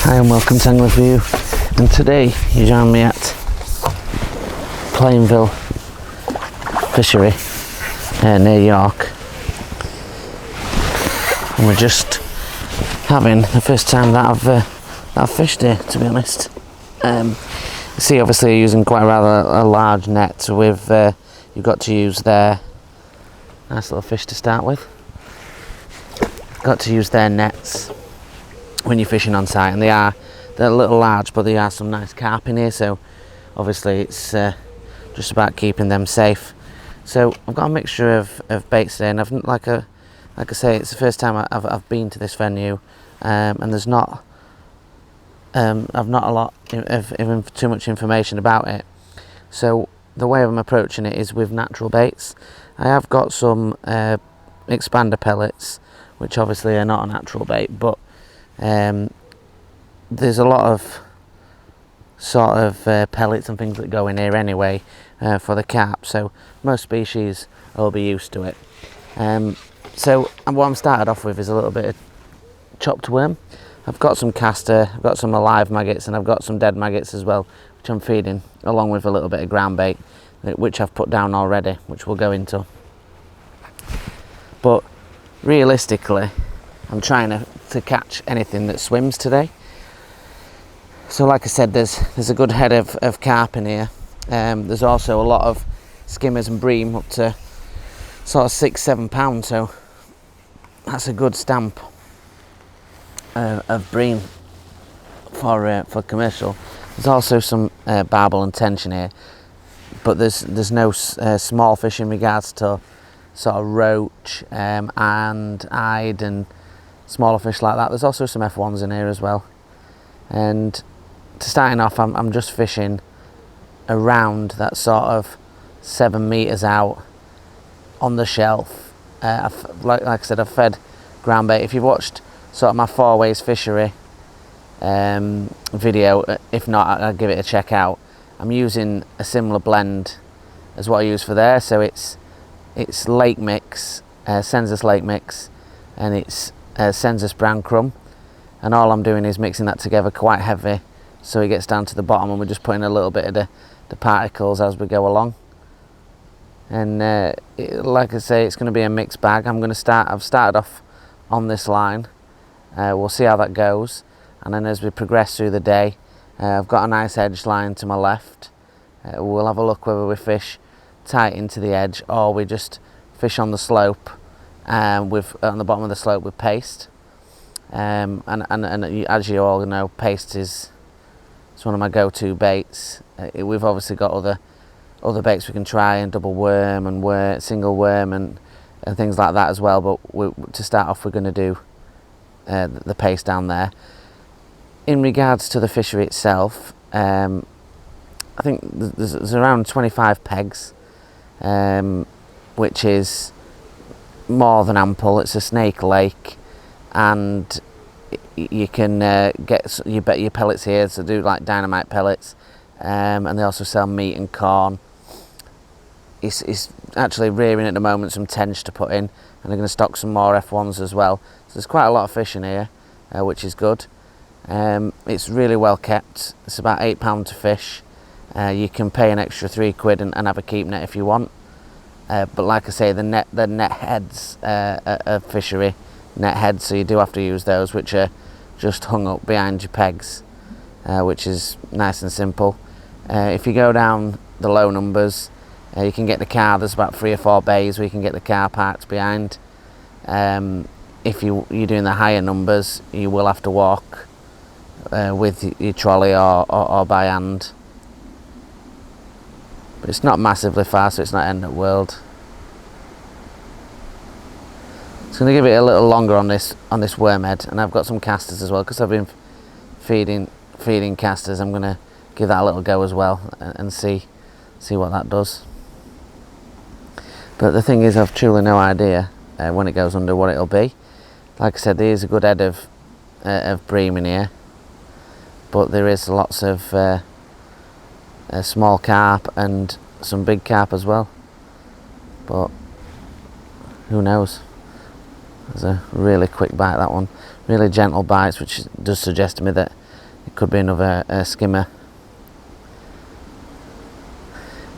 Hi and welcome to Angler For You, and today you join me at Plainville fishery near York, and we're just having the first time that I've fished here, to be honest. You see, obviously you're using quite a large net, so you've got to use their nice little fish to start with. Got to use their nets when you're fishing on site, and they're a little large, but there are some nice carp in here, so obviously it's just about keeping them safe. So I've got a mixture of baits today, and like I say, it's the first time I've been to this venue, and there's not I've not a lot of too much information about it. So the way I'm approaching it is with natural baits. I have got some expander pellets, which obviously are not a natural bait, but there's a lot of sort of pellets and things that go in here anyway for the carp, so most species will be used to it. So what I'm started off with is a little bit of chopped worm. I've got some castor, I've got some alive maggots, and I've got some dead maggots as well, which I'm feeding, along with a little bit of ground bait, which I've put down already, which we'll go into. But realistically, I'm trying to catch anything that swims today. So like I said, there's a good head of carp in here. There's also a lot of skimmers and bream, up to sort of 6-7 pounds, so that's a good stamp of bream for commercial. There's also some barbel and tension here, but there's no small fish in regards to sort of roach and eyed and smaller fish like that. There's also some F1s in here as well. And to starting off, I'm just fishing around that sort of 7 meters out on the shelf. Like I said, I've fed ground bait. If you've watched sort of my 4 ways fishery video, if not, I'll give it a check out. I'm using a similar blend as what I use for there, so it's lake mix, Sensus lake mix, and it's Sensus brown crumb, and all I'm doing is mixing that together quite heavy so it gets down to the bottom, and we're just putting a little bit of the particles as we go along. And like I say, it's going to be a mixed bag. I've started off on this line. We'll see how that goes, and then as we progress through the day, I've got a nice edge line to my left. We'll have a look whether we fish tight into the edge or we just fish on the slope, on the bottom of the slope with paste. And as you all know, paste is one of my go-to baits. We've obviously got other baits we can try, and double worm and single worm and things like that as well, but to start off we're going to do the paste down there. In regards to the fishery itself, I think there's around 25 pegs, which is more than ample. It's a snake lake, and you can get your pellets here, so do like dynamite pellets, and they also sell meat and corn. It's actually rearing at the moment some tench to put in, and they're going to stock some more F1s as well. So there's quite a lot of fish in here, which is good. It's really well kept. It's about £8 to fish. You can pay an extra £3 and have a keep net if you want. But like I say, the net heads are fishery net heads, so you do have to use those, which are just hung up behind your pegs, which is nice and simple. If you go down the low numbers, you can get the car. There's about 3 or 4 bays where you can get the car parked behind. If you're doing the higher numbers, you will have to walk with your trolley or by hand. But it's not massively far, so it's not end of the world. It's going to give it a little longer on this worm head, and I've got some casters as well, because I've been feeding casters. I'm going to give that a little go as well and see what that does. But the thing is, I've truly no idea when it goes under what it'll be. Like I said, there is a good head of bream in here, but there is lots of small carp and some big carp as well. But who knows? There's a really quick bite, that one. Really gentle bites, which does suggest to me that it could be another skimmer.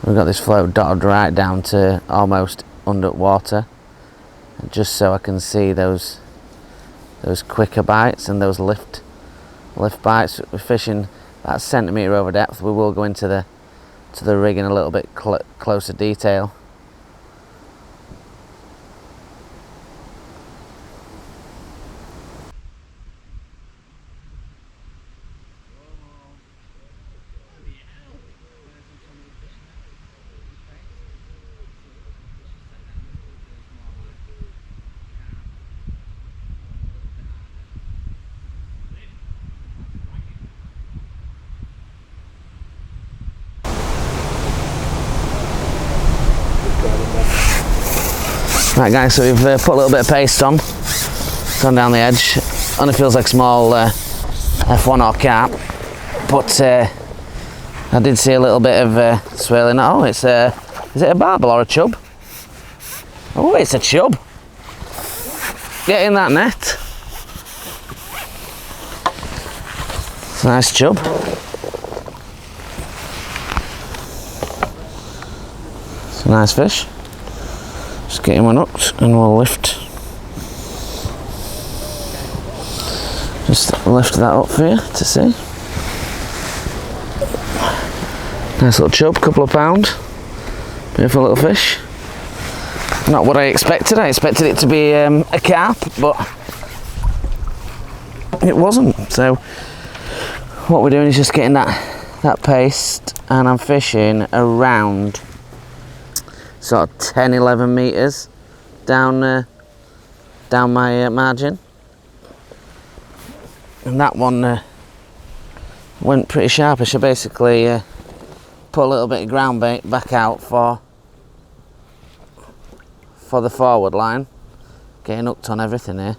We've got this float dotted right down to almost underwater, just so I can see those quicker bites and those lift bites. We're fishing about a centimetre over depth. We will go into the rig in a little bit closer detail. Right guys, so we've put a little bit of paste on, gone down the edge. Only feels like small F1 or carp, but I did see a little bit of swirling. Oh, is it a barbel or a chub? Oh, it's a chub. Get in that net. It's a nice chub. It's a nice fish. Just get him unhooked and we'll lift. Just lift that up for you to see. Nice little chub, couple of pound. Beautiful little fish. Not what I expected. I expected it to be a carp, but it wasn't. So what we're doing is just getting that paste, and I'm fishing around sort of 10-11 meters down my margin, and that one went pretty sharpish. I basically put a little bit of ground bait back out for the forward line, getting hooked on everything here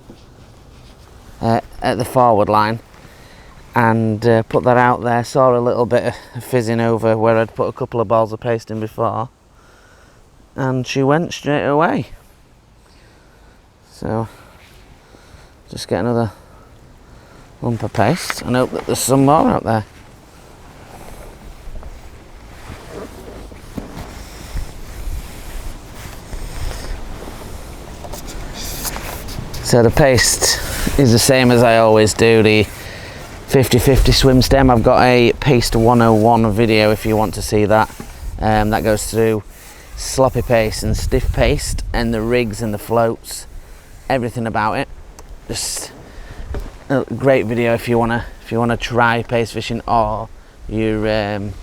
at the forward line, and put that out there. Saw a little bit of fizzing over where I'd put a couple of balls of paste in before, and she went straight away. So just get another lump of paste and hope that there's some more out there. So the paste is the same as I always do, the 50-50 swim stem. I've got a paste 101 video if you want to see that. That goes through sloppy paste and stiff paste and the rigs and the floats, everything about it. Just a great video if you wanna try paste fishing, or you've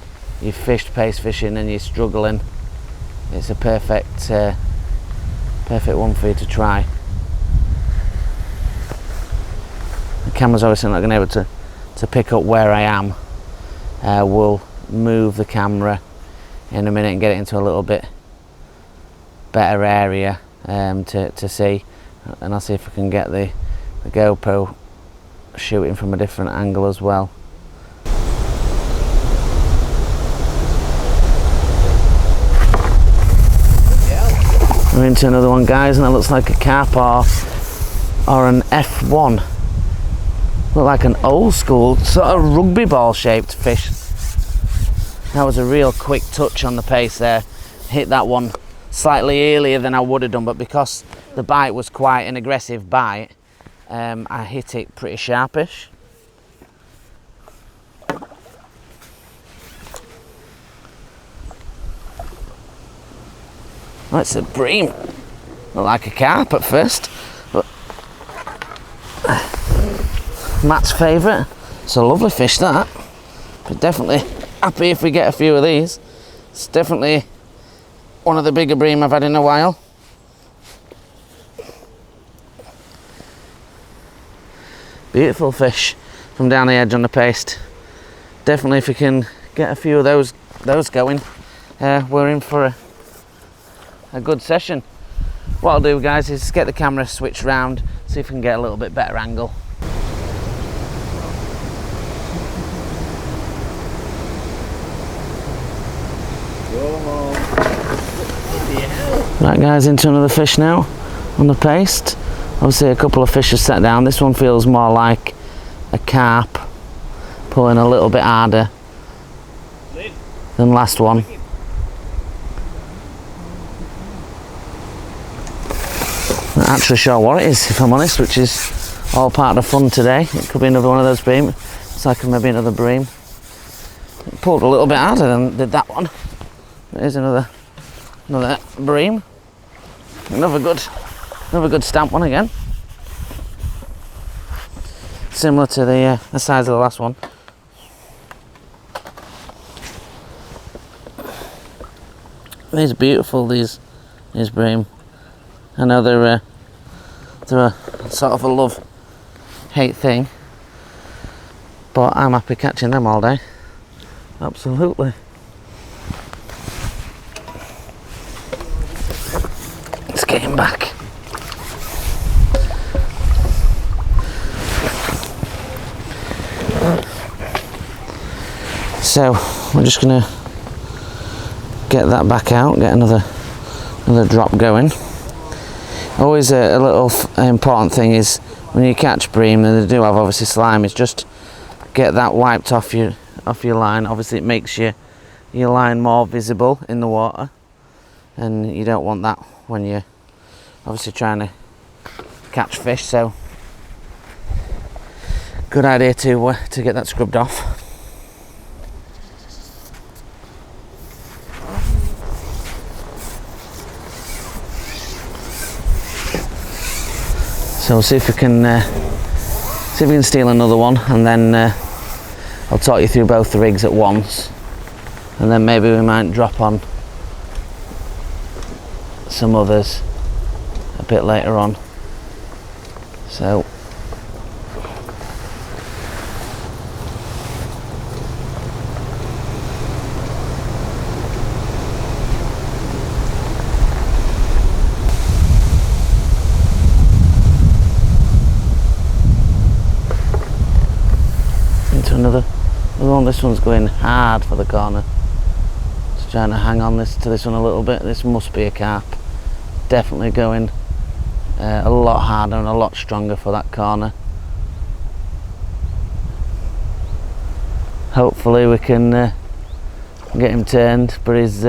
fished paste fishing and you're struggling. It's a perfect one for you to try. The camera's obviously not going to be able to pick up where I am. We'll move the camera in a minute and get it into a little bit better area to see, and I'll see if I can get the GoPro shooting from a different angle as well. We're into another one, guys, and it looks like a carp or an F1. Look like an old school sort of rugby ball shaped fish. That was a real quick touch on the pace there. Hit that one slightly earlier than I would have done, but because the bite was quite an aggressive bite, I hit it pretty sharpish. That's a bream. Look like a carp at first, but Matt's favourite. It's a lovely fish, that. But definitely happy if we get a few of these. It's definitely one of the bigger bream I've had in a while. Beautiful fish from down the edge on the paste. Definitely if we can get a few of those going, we're in for a good session. What I'll do, guys, is get the camera switched round, see if we can get a little bit better angle. Right, guys, into another fish now on the paste. Obviously a couple of fish have set down. This one feels more like a carp pulling a little bit harder than last one. Not actually sure what it is, if I'm honest, which is all part of the fun today. It could be another one of those bream. It's like maybe another bream. It pulled a little bit harder than did that one. There's another bream. Another good stamp one again. Similar to the size of the last one. These are beautiful, these bream. I know they're a sort of a love-hate thing, but I'm happy catching them all day. Absolutely. Let's get him back. So we're just gonna get that back out, get another drop going. Always a little important thing is when you catch bream, and they do have obviously slime, is just get that wiped off your line. Obviously it makes your line more visible in the water, and you don't want that when you're obviously trying to catch fish. So good idea to get that scrubbed off. So we'll see if we can steal another one, and then I'll talk you through both the rigs at once, and then maybe we might drop on some others a bit later on. So another one. This one's going hard for the corner. Just trying to hang on to this one a little bit. This must be a carp. Definitely going a lot harder and a lot stronger for that corner. Hopefully we can get him turned, but he's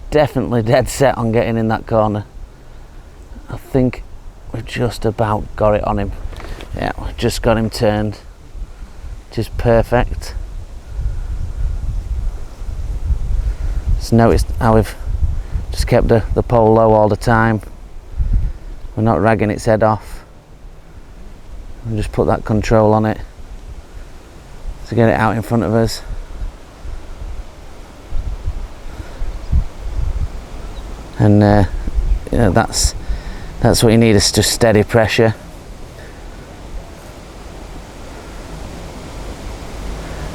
definitely dead set on getting in that corner. I think we've just about got it on him. Yeah, we've just got him turned. Just perfect. Just noticed how we've just kept the pole low all the time. We're not ragging its head off. And just put that control on it to get it out in front of us. And you know, that's what you need, is just steady pressure.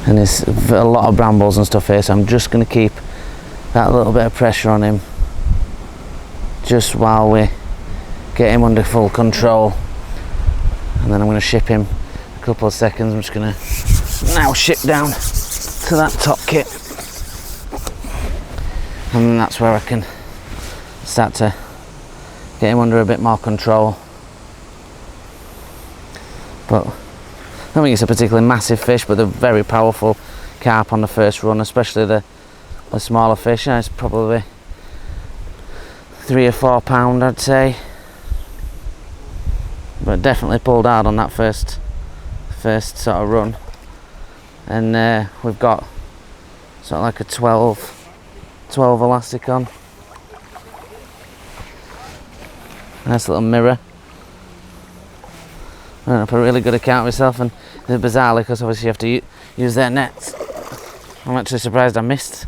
And there's a lot of brambles and stuff here, so I'm just going to keep that little bit of pressure on him just while we get him under full control, and then I'm going to ship him a couple of seconds. I'm just going to now ship down to that top kit, and then that's where I can start to get him under a bit more control. But I don't think it's a particularly massive fish, but they're very powerful carp on the first run, especially the smaller fish. It's probably 3 or 4 pound, I'd say, but definitely pulled hard on that first sort of run. And we've got sort of like a 12 elastic on. Nice little mirror. I don't have a really good account of myself, and bizarrely, because obviously you have to use their nets. I'm actually surprised I missed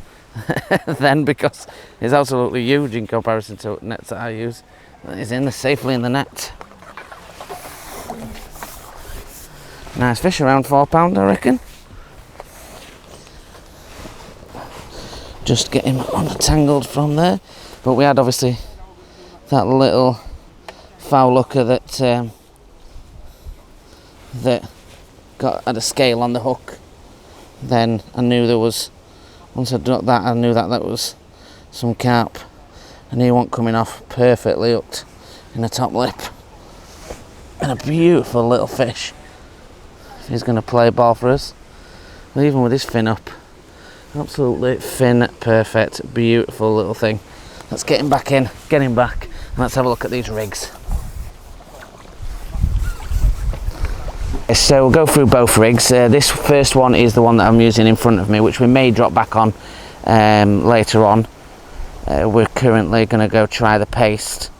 then, because it's absolutely huge in comparison to nets that I use. It's safely in the net. Nice fish, around 4 pound, I reckon. Just get him untangled from there. But we had obviously that little foul looker that had a scale on the hook. Then I knew there was, once I'd done that, I knew that was some carp, and he wasn't coming off, perfectly hooked in the top lip, and a beautiful little fish. He's going to play ball for us. Even with his fin up. Absolutely fin perfect, beautiful little thing. Let's get him back in, get him back, and let's have a look at these rigs. So we'll go through both rigs. This first one is the one that I'm using in front of me, which we may drop back on later on. We're currently going to go try the paste,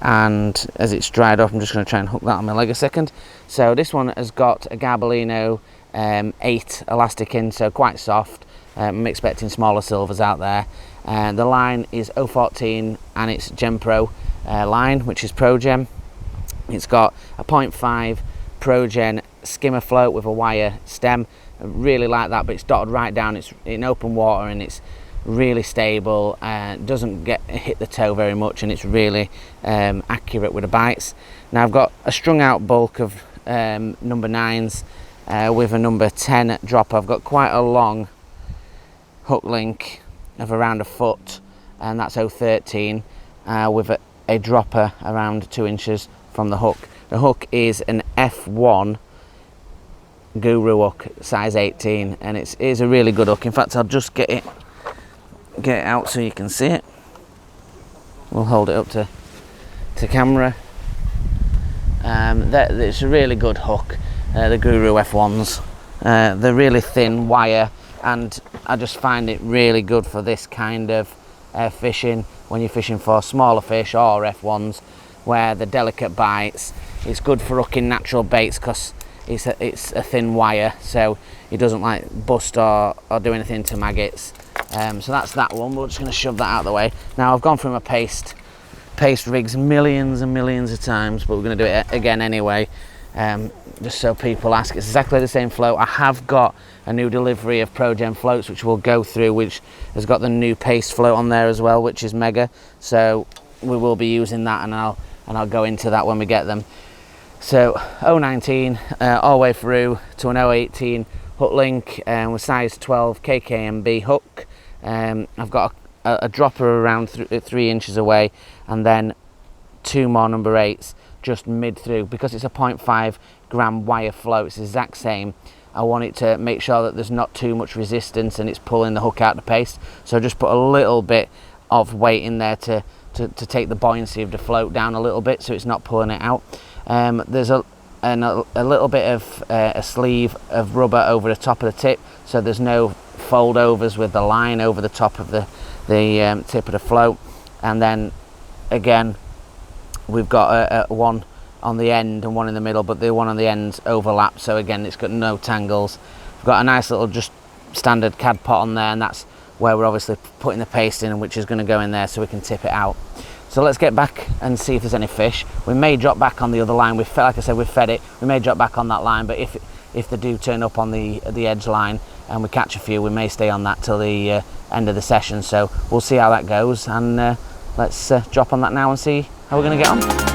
and as it's dried up I'm just going to try and hook that on my leg a second. So this one has got a Garbolino 8 elastic in, so quite soft. I'm expecting smaller silvers out there. The line is 014 and it's Gem Pro line, which is Pro Gem. It's got a 0.5 Pro Gen skimmer float with a wire stem. I really like that, but it's dotted right down. It's in open water and it's really stable. Doesn't hit the toe very much, and it's really accurate with the bites. Now I've got a strung out bulk of number 9s with a number 10 dropper. I've got quite a long hook link of around a foot, and that's 013 with a dropper around 2 inches from the hook. The hook is an F1 Guru hook, size 18, and it is a really good hook. In fact, I'll just get it out so you can see it. We'll hold it up to camera. It's a really good hook, the Guru F1s. They're really thin wire, and I just find it really good for this kind of fishing, when you're fishing for smaller fish or F1s where the delicate bites. It's good for hooking natural baits because it's a thin wire, so it doesn't like bust or do anything to maggots. So that's that one. We're just going to shove that out of the way. Now I've gone through my paste rigs millions and millions of times, but we're going to do it again anyway, just so people ask. It's exactly the same float. I have got a new delivery of Pro Gen floats which we'll go through, which has got the new paste float on there as well, which is mega, so we will be using that, and I'll go into that when we get them. So 019 all the way through to an 018 hook link with size 12 KKMB hook. I've got a dropper around 3 inches away, and then 2 more number 8s just mid through. Because it's a 0.5 gram wire float, it's the exact same. I want it to make sure that there's not too much resistance and it's pulling the hook out of the paste, so just put a little bit of weight in there to take the buoyancy of the float down a little bit, so it's not pulling it out. There's a little bit of a sleeve of rubber over the top of the tip, so there's no fold overs with the line over the top of the tip of the float. And then again we've got one on the end and one in the middle, but the one on the ends overlap, so again it's got no tangles. We've got a nice little just standard cad pot on there, and that's where we're obviously putting the paste in, which is going to go in there so we can tip it out. So let's get back and see if there's any fish. We may drop back on the other line. Like I said, we've fed it. We may drop back on that line, but if they do turn up on the edge line and we catch a few, we may stay on that till the end of the session. So we'll see how that goes, and let's drop on that now and see how we're going to get on.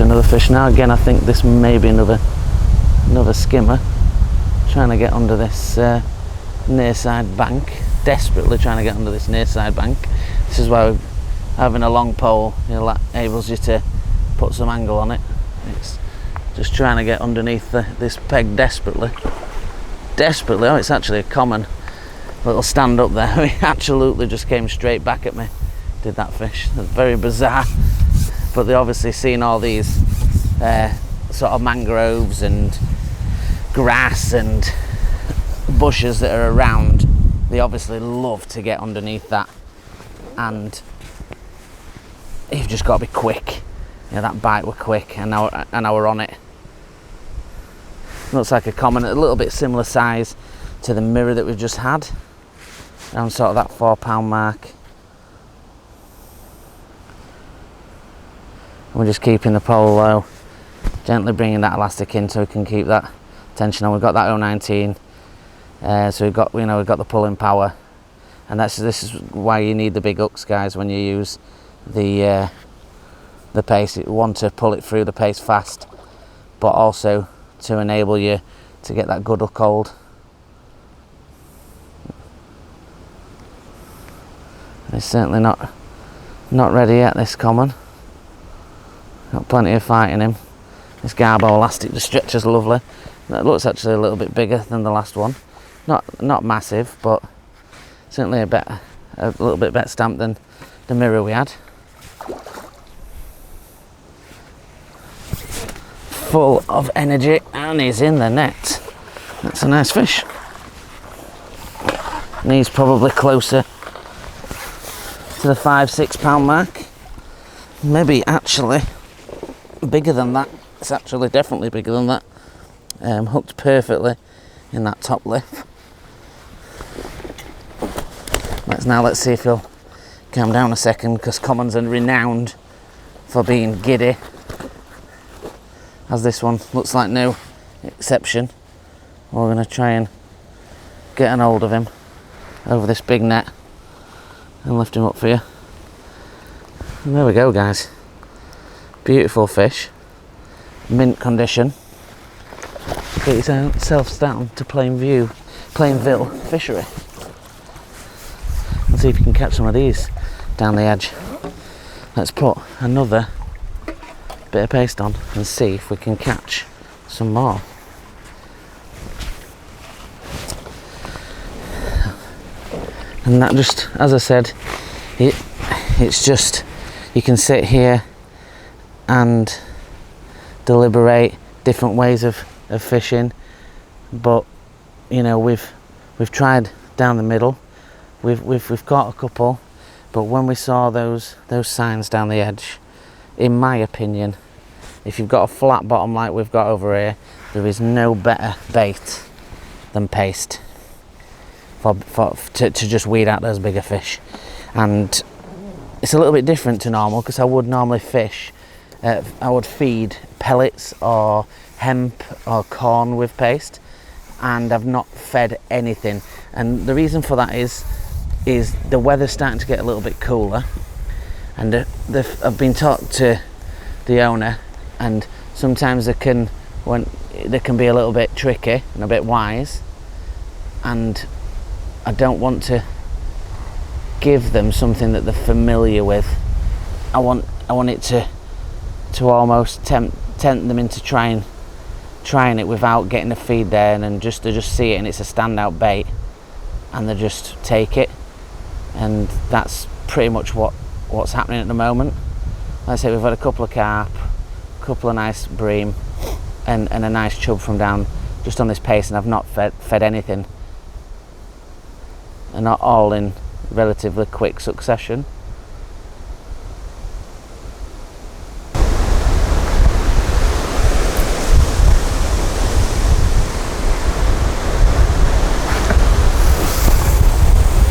Another fish now. Again, I think this may be another skimmer, trying to get under this near side bank, desperately trying to get under this near side bank. This is why having a long pole, enables you to put some angle on it. It's just trying to get underneath this peg desperately. Oh, it's actually a common little stand up there. It absolutely just came straight back at me, did that fish. It's very bizarre. But they're obviously seeing all these sort of mangroves and grass and bushes that are around, they obviously love to get underneath that, and you've just got to be quick. That bite were quick, and now we're on it. Looks like a common, a little bit similar size to the mirror that we've just had, around sort of that £4 mark. We're just keeping the pole low, gently bringing that elastic in so we can keep that tension on. We've got that 019, so we've got the pulling power, and this is why you need the big hooks, guys, when you use the paste. You want to pull it through the paste fast, but also to enable you to get that good hook hold. It's certainly not ready yet, this common. Got plenty of fight in him. This garbo elastic just stretches lovely. That looks actually a little bit bigger than the last one. Not massive, but certainly a little bit better stamped than the mirror we had. Full of energy, and he's in the net. That's a nice fish. And he's probably closer to the £5-6 mark. Maybe actually bigger than that. It's actually definitely bigger than that. Hooked perfectly in that top lip. Let's see if he'll calm down a second, because commons are renowned for being giddy, as this one looks like no exception. We're going to try and get an hold of him over this big net and lift him up for you. And there we go, guys. Beautiful fish, mint condition. Get yourselves down to Plainville fishery and see if you can catch some of these down the edge. Let's put another bit of paste on and see if we can catch some more. And that, just as I said, it's just, you can sit here and deliberate different ways of fishing, but we've tried down the middle. We've caught a couple, but when we saw those signs down the edge, in my opinion, if you've got a flat bottom like we've got over here, there is no better bait than paste to just weed out those bigger fish. And it's a little bit different to normal, because I would normally fish, I would feed pellets or hemp or corn with paste, and I've not fed anything. And the reason for that is the weather's starting to get a little bit cooler, and I've been talking to the owner, and sometimes they can be a little bit tricky and a bit wise, and I don't want to give them something that they're familiar with. I want it to almost tempt them into trying it without getting the feed there, and then they just see it and it's a standout bait, and they just take it. And that's pretty much what's happening at the moment. Like I say, we've had a couple of carp, a couple of nice bream, and a nice chub from down just on this pace, and I've not fed anything, and not all in relatively quick succession.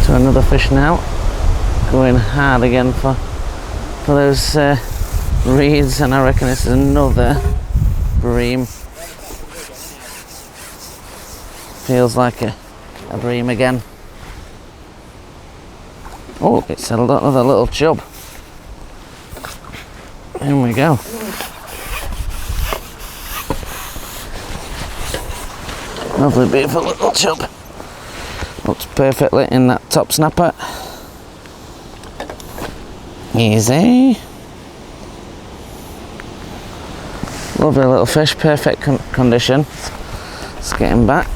So another fish now, going hard again for those reeds, and I reckon this is another bream. Feels like a bream again. Oh, it's another little chub. Here we go. Lovely, beautiful little chub. Looks perfectly in that top snapper. Easy. Lovely little fish, perfect condition. Let's get him back.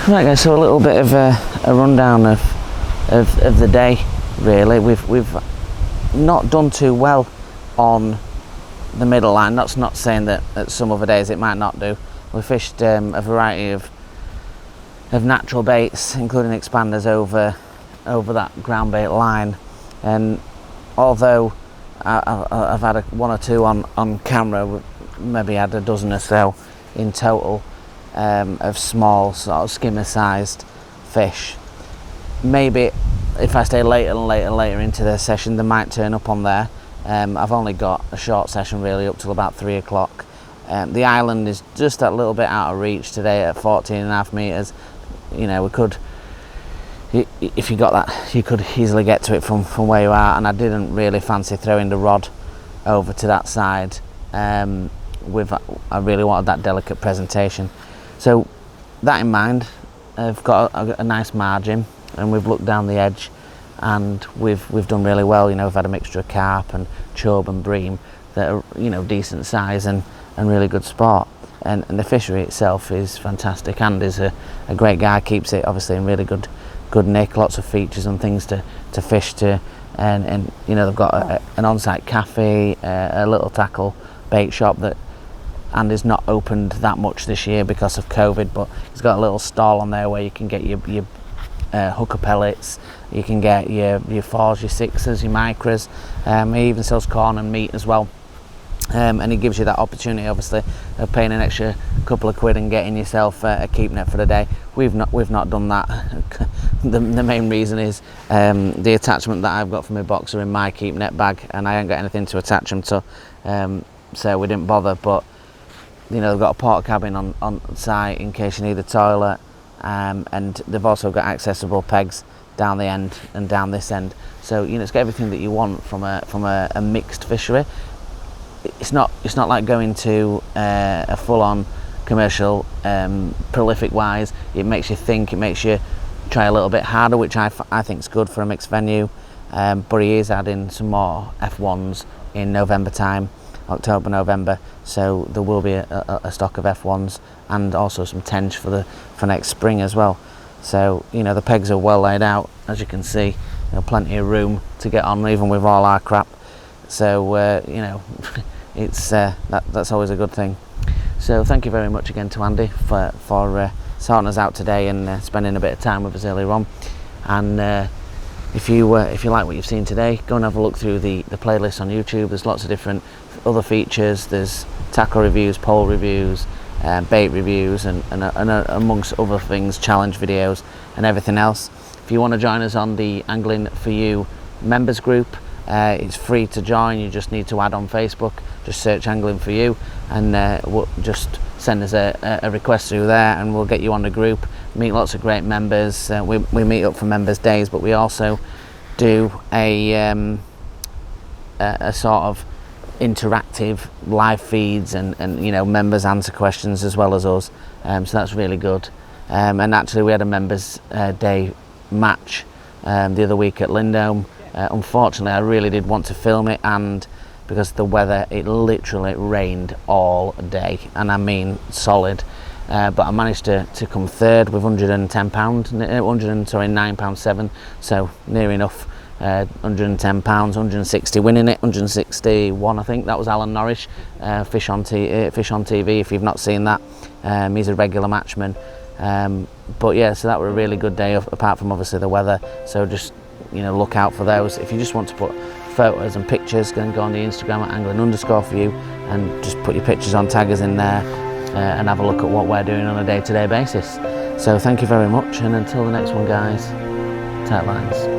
Right guys, so a little bit of a rundown of the day really. We've not done too well on the middle line. That's not saying that at some other days it might not do. We fished a variety of natural baits, including expanders, over that ground bait line, and although I've had one or two on camera, maybe had a dozen or so in total, of small sort of skimmer sized fish. Maybe if I stay later and later into the session, they might turn up on there. I've only got a short session really up till about 3 o'clock. The island is just a little bit out of reach today at 14.5 metres. You know, we could, if you got that, you could easily get to it from where you are, and I didn't really fancy throwing the rod over to that side. I really wanted that delicate presentation. So that in mind, I've got a nice margin, and we've looked down the edge, and we've done really well. You know, we've had a mixture of carp and chub and bream that are, you know, decent size and really good sport. And the fishery itself is fantastic. Andy's a great guy, keeps it obviously in really good nick, lots of features and things to fish to, and you know, they've got an on-site cafe, a little tackle bait shop that Andy's not opened that much this year because of COVID, but he's got a little stall on there where you can get your hooker pellets, you can get your 4s, your 6s, your micras. He even sells corn and meat as well. And it gives you that opportunity, obviously, of paying an extra couple of quid and getting yourself a keep net for the day. We've not done that. The main reason is the attachment that I've got for my box are in my keep net bag, and I haven't got anything to attach them to, so we didn't bother. But you know, they've got a porta cabin on site in case you need a toilet, and they've also got accessible pegs down the end and down this end. So you know, it's got everything that you want from a mixed fishery. It's not like going to a full-on commercial, prolific wise. It makes you think, it makes you try a little bit harder, which I think is good for a mixed venue. But he is adding some more F1s in November time, October, November. So there will be a stock of F1s and also some tench for next spring as well. So you know, the pegs are well laid out, as you can see. You know, plenty of room to get on, even with all our crap. So you know, it's that's always a good thing. So thank you very much again to Andy for sorting us out today and spending a bit of time with us earlier on. And if you like what you've seen today, go and have a look through the playlist on YouTube. There's lots of different other features. There's tackle reviews, pole reviews, bait reviews, and amongst other things, challenge videos and everything else. If you want to join us on the Angling for You members group, it's free to join. You just need to add on Facebook, just search Angling for You, and we'll just send us a request through there, and we'll get you on the group. Meet lots of great members. We meet up for members days, but we also do a sort of interactive live feeds, and you know, members answer questions as well as us, so that's really good. And actually we had a members day match the other week at Lindholm. Unfortunately, I really did want to film it, and because of the weather, it literally rained all day, and I mean solid. But I managed to come third with £110, £9.7, so near enough. £110, 160 winning it, 161 I think. That was Alan Norris, Fish on TV. If you've not seen that, he's a regular matchman. But yeah, so that was a really good day, apart from obviously the weather. So just, you know, look out for those. If you just want to put photos and pictures, go on the Instagram at angling_for_you and just put your pictures on, tag us in there, and have a look at what we're doing on a day-to-day basis. So thank you very much, and until the next one, guys, tight lines.